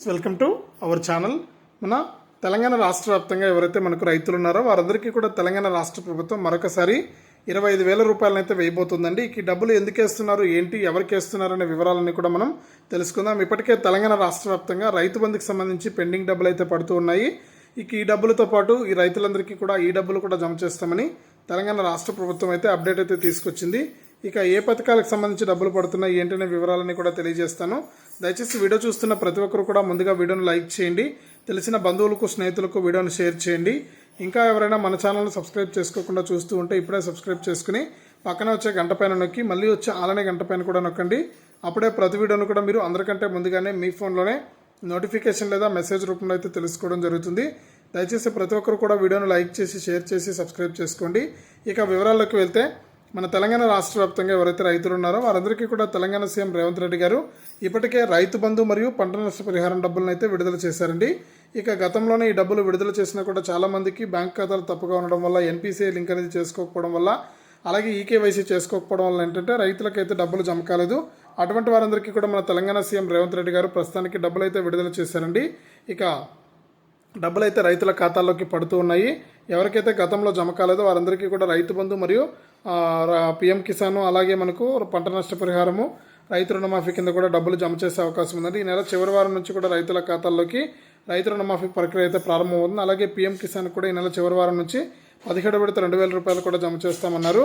Welcome to our channel. మన తెలంగాణ రాష్ట్ర వ్యాప్తంగా ఎవరైతే మనకు రైతులు ఉన్నారో వారందరికీ కూడా తెలంగాణ రాష్ట్ర ప్రభుత్వం మరొకసారి 25,000 రూపాయలనైతే వేయబోతుందండి. ఈ డబ్బులు ఎందుకు వేస్తున్నారు, ఏంటి, ఎవరికి వేస్తున్నారు అనే వివరాలన్నీ కూడా మనం తెలుసుకుందాం. ఇప్పటికే తెలంగాణ రాష్ట్ర వ్యాప్తంగా రైతు బంధుకి సంబంధించి పెండింగ్ డబ్బులు అయితే పడుతూ ఉన్నాయి. ఈ డబ్బులతో పాటు ఈ రైతులందరికీ కూడా ఈ డబ్బులు కూడా జమ చేస్తామని తెలంగాణ రాష్ట్ర ప్రభుత్వం అయితే అప్డేట్ అయితే తీసుకొచ్చింది. ఏ పథకాలకు సంబంధించి డబ్బులు పడుతున్నాయి ఏంటనే వివరాలని కూడా తెలియజేస్తాను. దయచేసి వీడియో చూస్తున్న ప్రతి ఒక్కరు కూడా ముందుగా వీడియోను లైక్ చేయండి, తెలిసిన బంధువులకు స్నేహితులకు వీడియోను షేర్ చేయండి. ఇంకా ఎవరైనా మన ఛానల్ని సబ్స్క్రైబ్ చేసుకోకుండా చూస్తూ ఉంటే ఇప్పుడే సబ్స్క్రైబ్ చేసుకుని పక్కన వచ్చే గంట పైన నొక్కి మళ్ళీ వచ్చే ఆలనే గంట పైన కూడా నొక్కండి. అప్పుడే ప్రతి వీడియోను కూడా మీరు అందరికంటే ముందుగానే మీ ఫోన్లోనే నోటిఫికేషన్ లేదా మెసేజ్ రూపంలో అయితే తెలుసుకోవడం జరుగుతుంది. దయచేసి ప్రతి ఒక్కరు కూడా వీడియోను లైక్ చేసి షేర్ చేసి సబ్స్క్రైబ్ చేసుకోండి. వివరాల్లోకి వెళ్తే మన తెలంగాణ రాష్ట్ర వ్యాప్తంగా ఎవరైతే రైతులు ఉన్నారో వారందరికీ కూడా తెలంగాణ సీఎం రేవంత్ రెడ్డి గారు ఇప్పటికే రైతు బంధు మరియు పంట నష్ట పరిహారం డబ్బులను అయితే విడుదల చేశారండి. గతంలోనే ఈ డబ్బులు విడుదల చేసినా కూడా చాలా మందికి బ్యాంక్ ఖాతాలు తప్పుగా ఉండడం వల్ల, ఎన్పిసిఐ లింక్ అనేది చేసుకోకపోవడం వల్ల, అలాగే ఈకేవైసీ చేసుకోకపోవడం వల్ల ఏంటంటే రైతులకైతే డబ్బులు జమ కాలేదు. అటువంటి వారందరికీ కూడా మన తెలంగాణ సీఎం రేవంత్ రెడ్డి గారు ప్రస్తుతానికి డబ్బులు అయితే విడుదల చేశారండి. డబ్బులు అయితే రైతుల ఖాతాల్లోకి పడుతూ ఉన్నాయి. ఎవరికైతే గతంలో జమ కాలేదో వారందరికీ కూడా రైతు బంధు మరియు పిఎం కిసాన్, అలాగే మనకు పంట నష్ట పరిహారము, రైతు రుణమాఫీ కింద కూడా డబ్బులు జమ చేసే అవకాశం ఉందండి. ఈ నెల చివరి వారం నుంచి కూడా రైతుల ఖాతాల్లోకి రైతు రుణమాఫీ ప్రక్రియ అయితే ప్రారంభమవుతుంది. అలాగే పిఎం కిసాన్ కూడా ఈ నెల చివరి వారం నుంచి 17 విడత 2,000 రూపాయలు కూడా జమ చేస్తామన్నారు.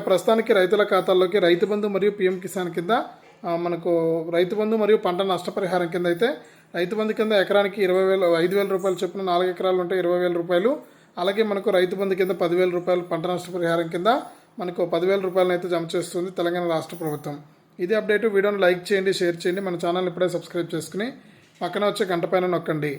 ప్రస్తుతానికి రైతుల ఖాతాల్లోకి రైతు బంధు మరియు పిఎం కిసాన్ కింద మనకు రైతు బంధు మరియు పంట నష్టపరిహారం కింద అయితే రైతు బంధు కింద ఎకరానికి 5,000 రూపాయలు చొప్పున 4 ఎకరాలు ఉంటే 20,000 రూపాయలు, అలాగే మనకు రైతు బంధు కింద 10,000 రూపాయలు, పంట నష్టపరిహారం కింద మనకు 10,000 రూపాయలను అయితే జమ చేస్తుంది తెలంగాణ రాష్ట్ర ప్రభుత్వం. ఇది అప్డేట్. వీడియోని లైక్ చేయండి, షేర్ చేయండి. మన ఛానల్ ఇప్పుడే సబ్స్క్రైబ్ చేసుకుని పక్కన వచ్చే గంట పైన నొక్కండి.